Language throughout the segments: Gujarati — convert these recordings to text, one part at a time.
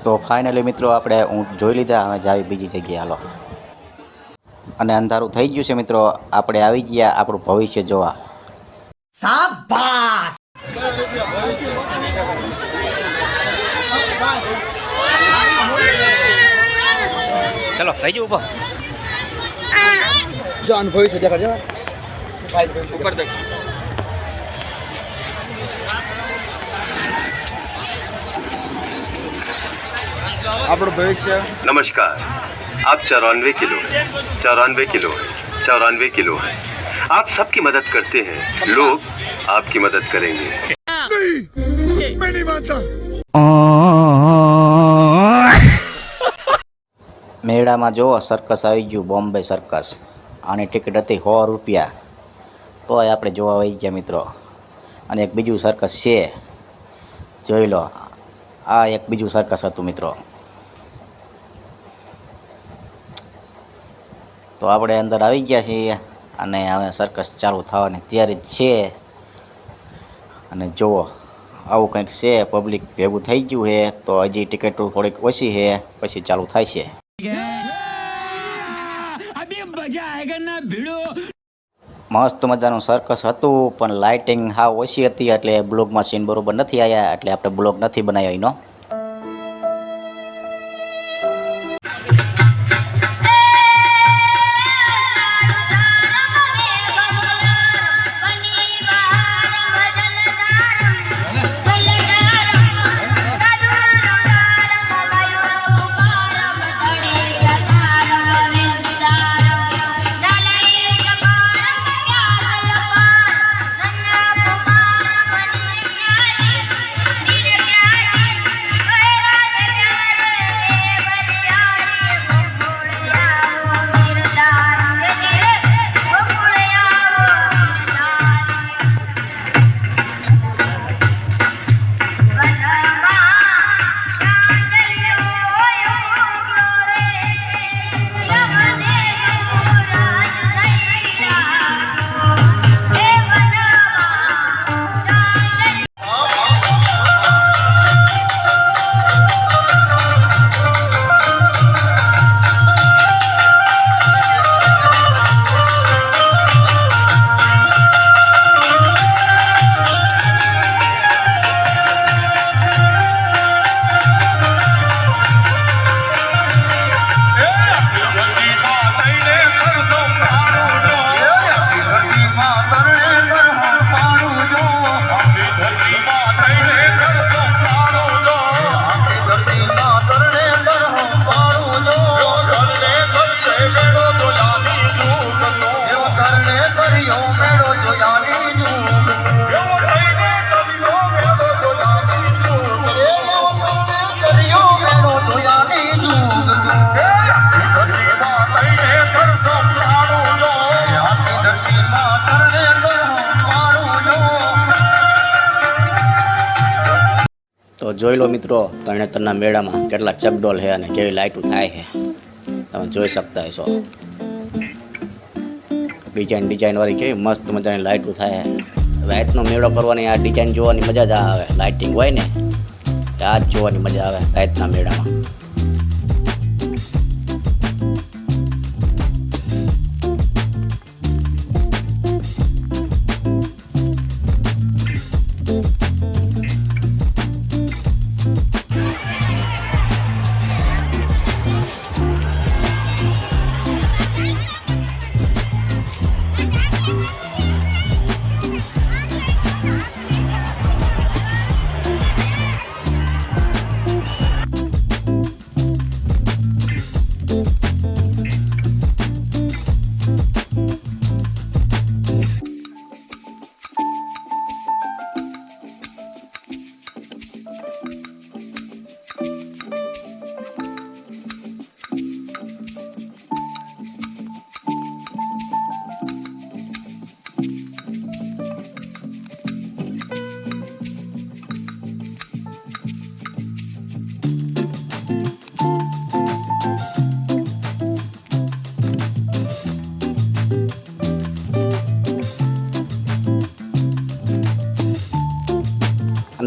તો ફાઇનલી મિત્રો આપણે ઊંટ જોઈ લીધા, હવે જાવી બીજી જગ્યાએ હાલો. અને અંધારું થઈ ગયું છે મિત્રો, આપણે આવી ગયા આપણું ભવિષ્ય જોવા. શાબાશ. ચલો થઈ ગયું ઉભો. જાન ભવિષ્ય દેખાડજો. ઉપર દેખ. આપણું ભવિષ્ય. नमस्कार, आप 94 किलो हैं, 94 किलो हैं, 94 किलो हैं. आप सबकी मदद करते हैं, लोग आपकी मदद करेंगे. मैं नहीं मानता. મેળામાં જો સર્કસ આવી ગયું, બોમ્બે સર્કસ. આની ટિકિટ હતી 100 રૂપિયા, તોય આપણે જોવા આવી ગયા મિત્રો. અને એક બીજું સર્કસ છે, જોઈ લો. આ એક બીજું સર્કસ હતું મિત્રો. તો આપણે અંદર આવી ગયા છીએ અને હવે સર્કસ ચાલુ થવાની તૈયારી જ છે. અને જુઓ આવું કંઈક છે, પબ્લિક ભેગું થઈ ગયું છે. તો હજી ટિકિટો થોડીક ઓછી છે, પછી ચાલુ થાય છે. મસ્ત મજાનું સર્કસ હતું, પણ લાઇટિંગ હાવ ઓછી હતી, એટલે બ્લોગમાં સીન બરોબર નથી આવ્યા, એટલે આપણે બ્લોગ નથી બનાવ્યો એનો. તો જોઈ લો મિત્રો, તરણેતરના મેળામાં કેટલા ચકડોલ છે અને કેવી લાઇટો થાય છે, તમે જોઈ શકતા હશો. ડિઝાઇન વાળી કેવી મસ્ત મજાની લાઇટો થાય. રાતનો મેળો કરવાની આ ડિઝાઇન જોવાની મજા જ આવે. લાઇટિંગ હોય ને આ જ જોવાની મજા આવે રાતના મેળામાં.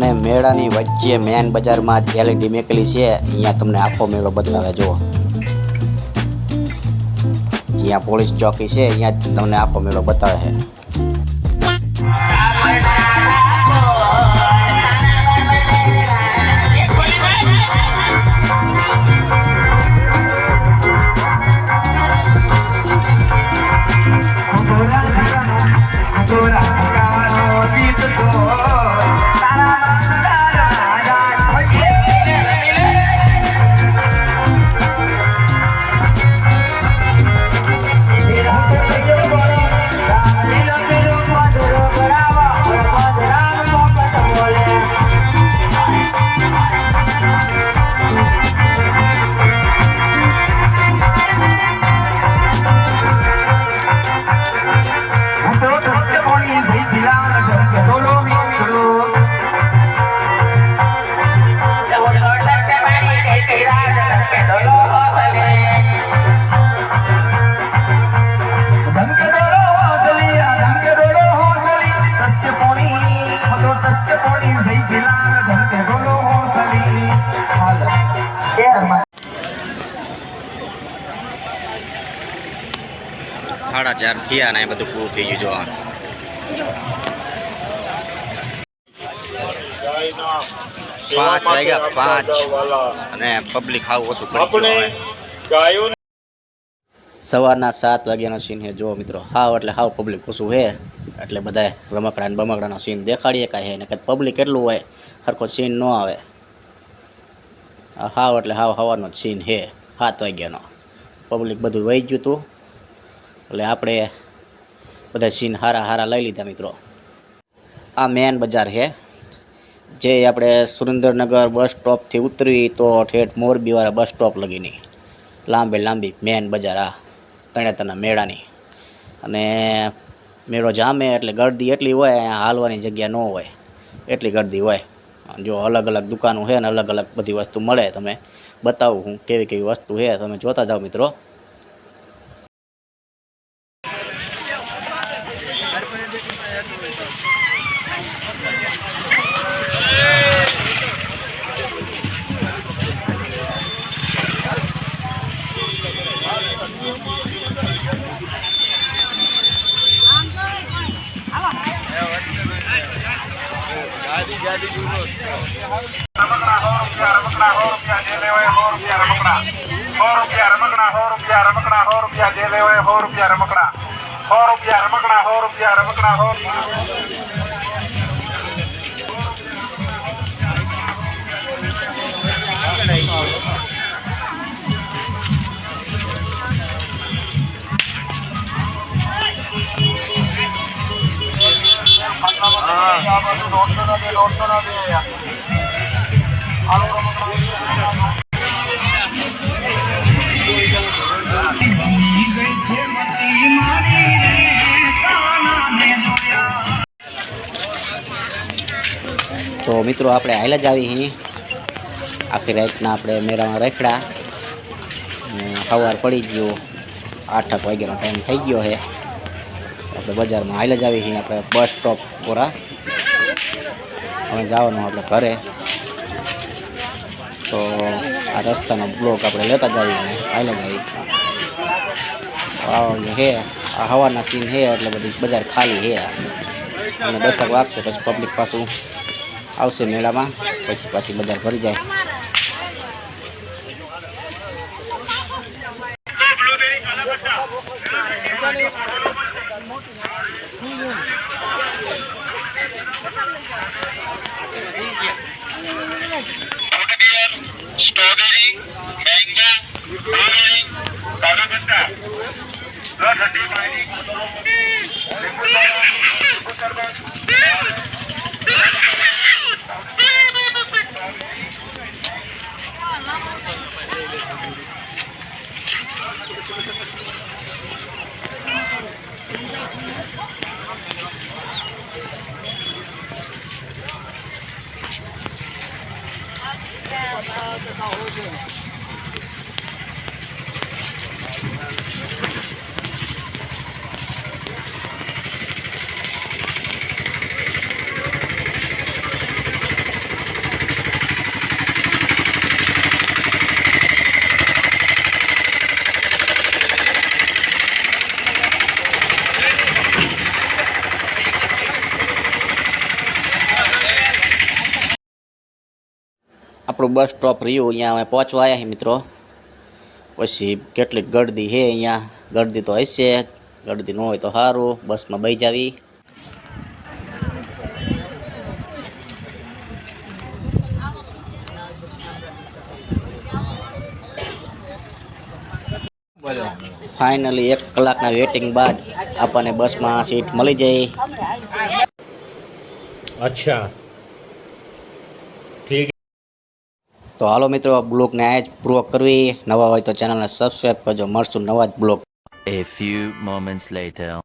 અને મેળાની વચ્ચે મેન બજારમાં જ એલઈડી મેકેલી છે. અહીંયા તમને આખો મેળો બતાવે. જુઓ, જ્યાં પોલીસ ચોકી છે અહીંયા જ તમને આખો મેળો બતાવે છે. સાડા 4 થયા ને એ બધું પૂરું થઈ ગયું. જોવાનું 5 વાગ્યા 5 અને પબ્લિક હાવ ઓછું પડી ગયું. સવારના 7 વાગ્યાનો સીન છે. જો મિત્રો, હાવ એટલે હાવ પબ્લિક ઓછું છે. એટલે બધા રમકડા ને બમકડાનો સીન દેખાડીએ કાંઈ છે ને કંઈ પબ્લિક એટલું હોય સરખો સીન ન આવે. હાવ એટલે હાવ હવાનો જ સીન છે. 7 વાગ્યાનો પબ્લિક બધું વહી ગયું હતું. એટલે આપણે બધા સીન હારા લઈ લીધા મિત્રો. આ મેન બજાર છે, જે આપણે સુરેન્દ્રનગર બસ સ્ટોપથી ઉતરવી તો ઠેઠ મોરબીવાળા બસ સ્ટોપ લગીની લાંબી મેન બજાર. આ તરણેતરના મેળાની. અને મેળો જામે એટલે ગળદી એટલી હોય, અહીંયા હાલવાની જગ્યા ન હોય એટલી ગળદી હોય. જો અલગ અલગ દુકાનો છે ને અલગ અલગ બધી વસ્તુ મળે. તમે બતાવું હું કેવી વસ્તુ છે, તમે જોતા જાઓ મિત્રો. તો મિત્રો આપણે હાલ જ આવી અહીં. આખી રાતના આપણે મેળામાં રખડા. સવાર પડી ગયો, 8 વાગ્યાનો ટાઈમ થઈ ગયો છે. આપણે બજારમાં હાલ જ આવી અહીં. આપણે બસ સ્ટોપ પૂરા હવે જવાનું આપણે ઘરે. તો આ રસ્તાનો બ્લોક આપણે લેતા જ આવીને હાલ જ આવી. છે આ હવાના સીન છે એટલે બધી બજાર ખાલી છે. અને 10 વાગશે પછી પબ્લિક પાછું આવશે મેળામાં, પછી પાછી બજાર ભરી જાય. स्ट्रॉबेरी, मैंगो, काजू पिस्ता, ठंडी पानी, આપણું બસ સ્ટોપ રહ્યું અહીંયા અમે પહોંચવા આવ્યા છીએ મિત્રો. પછી કેટલીક ગળદી છે અહીંયા, ગળદી તો હશે, ગળદી ન હોય તો સારું, બસમાં બેસી જાવી. ફાઇનલી 1 કલાકના વેટિંગ બાદ આપણને બસમાં સીટ મળી જઈ. अच्छा તો હાલો મિત્રો, બ્લોગને આ જ પૂરો કરવી. નવા હોય તો ચેનલને સબસ્ક્રાઈબ કરજો. મળશું નવા જ blog. A few moments later.